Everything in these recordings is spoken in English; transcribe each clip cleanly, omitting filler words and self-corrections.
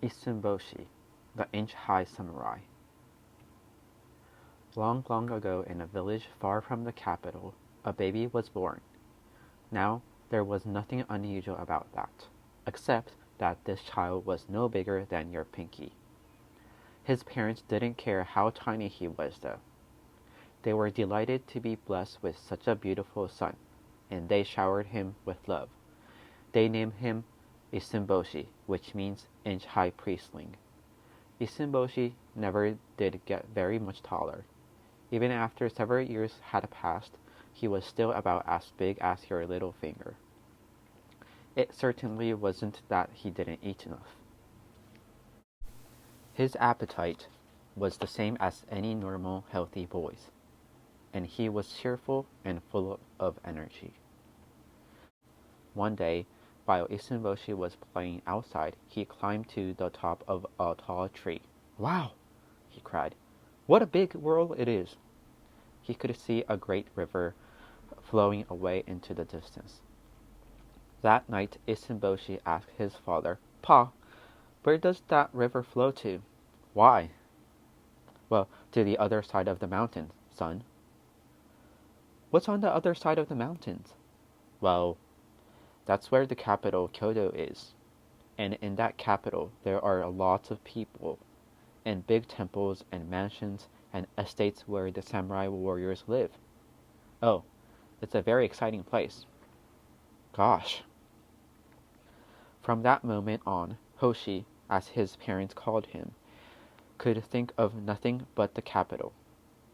Issun-Boshi, the inch-high samurai. Long, long ago in a village far from the capital, a baby was born. Now, there was nothing unusual about that, except that this child was no bigger than your pinky. His parents didn't care how tiny he was, though. They were delighted to be blessed with such a beautiful son, and they showered him with love. They named him Issun-Boshi, which means inch-high priestling. Issun-Boshi never did get very much taller. Even after several years had passed, he was still about as big as your little finger. It certainly wasn't that he didn't eat enough. His appetite was the same as any normal, healthy boy's, and he was cheerful and full of energy. One day, while Issun-Boshi was playing outside, he climbed to the top of a tall tree. "Wow!" he cried. "What a big world it is!" He could see a great river flowing away into the distance. That night, Issun-Boshi asked his father, "Pa, where does that river flow to?" "Why?" "Well, to the other side of the mountain, son." "What's on the other side of the mountains?" "Well, that's where the capital, Kyoto, is. And in that capital, there are lots of people, and big temples and mansions and estates where the samurai warriors live." "Oh, it's a very exciting place." "Gosh." From that moment on, Hoshi, as his parents called him, could think of nothing but the capital.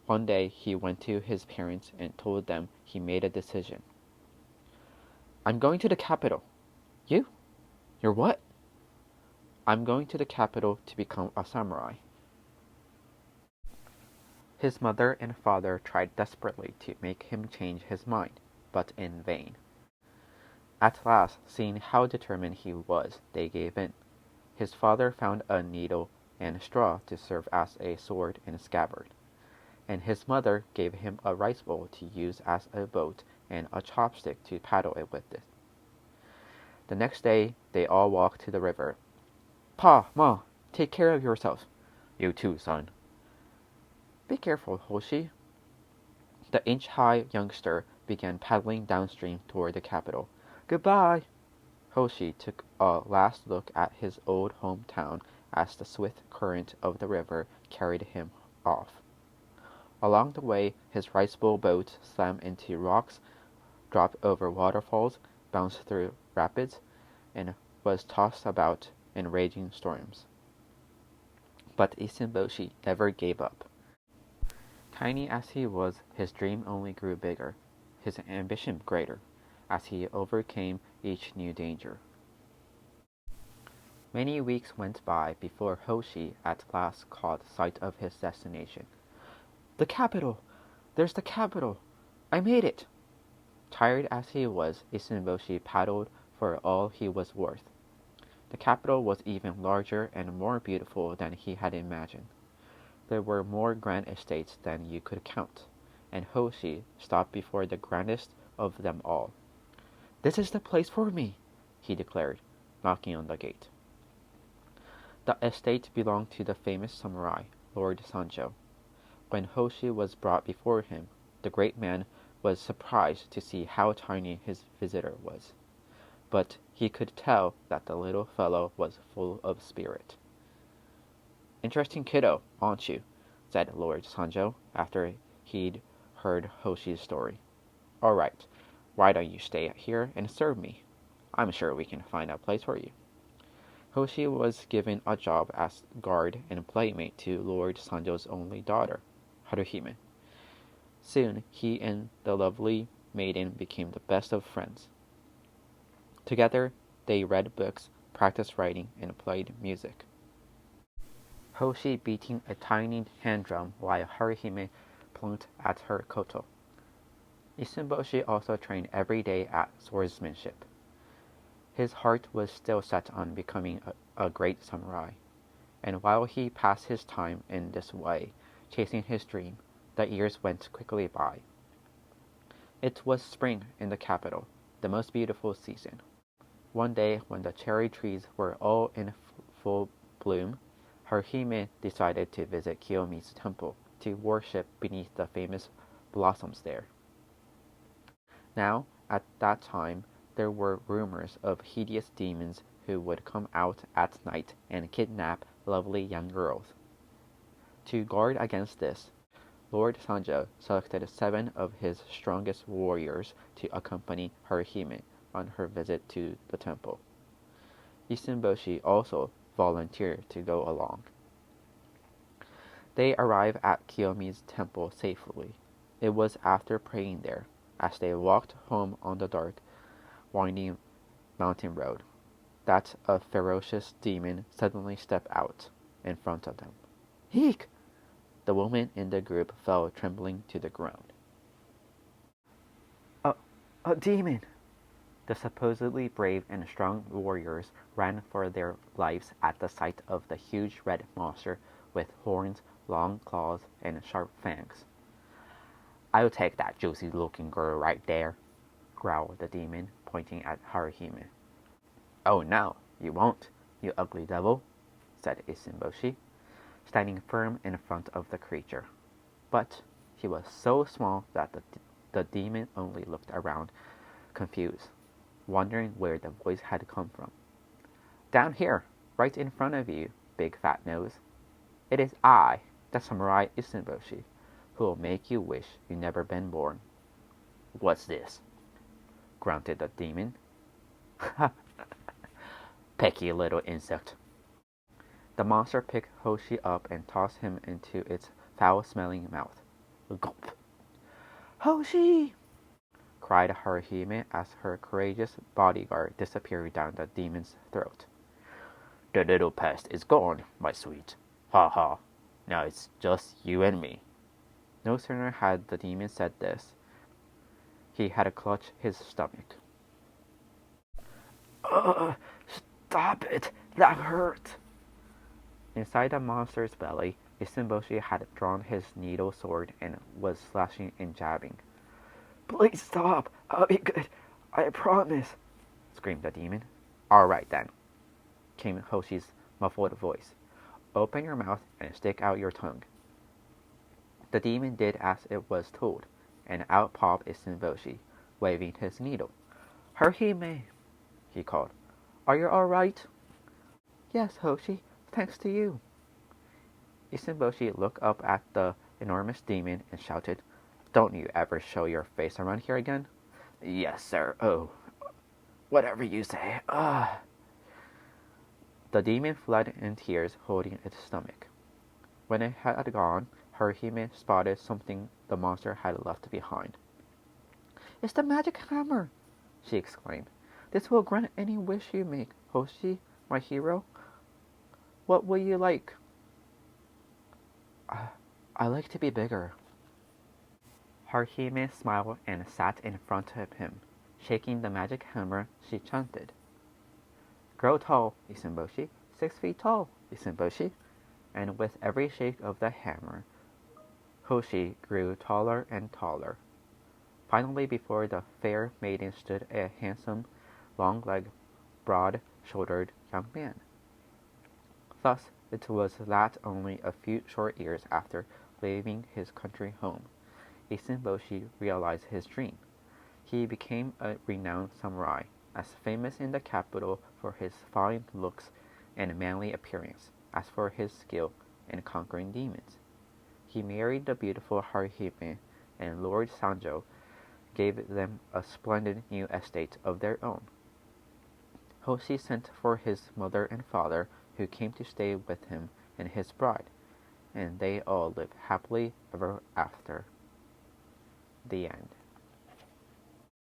One day he went to his parents and told them he made a decision. "I'm going to the capital." "You? You're what?" "I'm going to the capital to become a samurai." His mother and father tried desperately to make him change his mind, but in vain. At last, seeing how determined he was, they gave in. His father found a needle and straw to serve as a sword and scabbard, and his mother gave him a rice bowl to use as a boat and a chopstick to paddle it with it. The next day, they all walked to the river. "Pa, Ma, take care of yourself." "You too, son." "Be careful, Hoshi." The inch-high youngster began paddling downstream toward the capital. "Goodbye." Hoshi took a last look at his old hometown as the swift current of the river carried him off. Along the way, his rice bowl boat slammed into rocks, dropped over waterfalls, bounced through rapids, and was tossed about in raging storms. But Issun-Boshi never gave up. Tiny as he was, his dream only grew bigger, his ambition greater, as he overcame each new danger. Many weeks went by before Hoshi at last caught sight of his destination. "The capital! There's the capital! I made it!" Tired as he was, Issun-Boshi paddled for all he was worth. The capital was even larger and more beautiful than he had imagined. There were more grand estates than you could count, and Hoshi stopped before the grandest of them all. "This is the place for me," he declared, knocking on the gate. The estate belonged to the famous samurai, Lord Sanjo. When Hoshi was brought before him, the great man was surprised to see how tiny his visitor was. But he could tell that the little fellow was full of spirit. "Interesting kiddo, aren't you?" said Lord Sanjo, after he'd heard Hoshi's story. "All right, why don't you stay here and serve me? I'm sure we can find a place for you." Hoshi was given a job as guard and playmate to Lord Sanjo's only daughter, Haruhime. Soon he and the lovely maiden became the best of friends. Together they read books, practiced writing, and played music. Hoshi beating a tiny hand drum while Haruhime plunked at her koto. Issun-Boshi also trained every day at swordsmanship. His heart was still set on becoming a great samurai, and while he passed his time in this way, chasing his dream, the years went quickly by. It was spring in the capital, the most beautiful season. One day, when the cherry trees were all in full gloom, Haruhime decided to visit Kiyomi's temple to worship beneath the famous blossoms there. Now, at that time, there were rumors of hideous demons who would come out at night and kidnap lovely young girls. To guard against this, Lord Sanjo selected 7 of his strongest warriors to accompany Haruhime on her visit to the temple. Issun-Boshi also volunteered to go along. They arrived at Kiyomi's temple safely. It was after praying there, as they walked home on the dark, winding mountain road, that a ferocious demon suddenly stepped out in front of them. Eek! The woman in the group fell trembling to the ground. A demon! The supposedly brave and strong warriors ran for their lives at the sight of the huge red monster with horns, long claws, and sharp fangs. I'll take that juicy-looking girl right there, growled the demon, pointing at Haruhime. Oh no, you won't, you ugly devil, said Issun-Boshi, standing firm in front of the creature. But he was so small that the demon only looked around, confused, wondering where the voice had come from. Down here, right in front of you, big fat nose. It is I, the samurai Issun-Boshi, who will make you wish you never been born. What's this? Grunted the demon. Pecky little insect. The monster picked Hoshi up and tossed him into its foul-smelling mouth. Gulp! Hoshi! Cried Haruhime as her courageous bodyguard disappeared down the demon's throat. The little pest is gone, my sweet. Ha ha. Now it's just you and me. No sooner had the demon said this, he had clutched his stomach. Stop it! That hurt! Inside the monster's belly, Issun-Boshi had drawn his needle sword and was slashing and jabbing. Please stop! I'll be good. I promise, screamed the demon. All right then, came Hoshi's muffled voice. Open your mouth and stick out your tongue. The demon did as it was told, and out popped Issun-Boshi, waving his needle. Haruhime, he called. Are you all right? Yes, Hoshi, thanks to you. Issun-Boshi looked up at the enormous demon and shouted, Don't you ever show your face around here again? Yes, sir. Oh, whatever you say. The demon fled in tears, holding its stomach. When it had gone, Haruhime spotted something the monster had left behind. It's the magic hammer, she exclaimed. This will grant any wish you make, Hoshi, my hero. What will you like? I like to be bigger. Haruhime smiled and sat in front of him. Shaking the magic hammer, she chanted. Grow tall, Issun-Boshi. 6 feet tall, Issun-Boshi. And with every shake of the hammer, Hoshi grew taller and taller. Finally, before the fair maiden stood a handsome, long-legged, broad-shouldered young man. Thus, it was that only a few short years after leaving his country home, Issun-Boshi realized his dream. He became a renowned samurai, as famous in the capital for his fine looks and manly appearance as for his skill in conquering demons. He married the beautiful Haruhime, and Lord Sanjo gave them a splendid new estate of their own. Hoshi sent for his mother and father, who came to stay with him and his bride, and they all lived happily ever after. The end.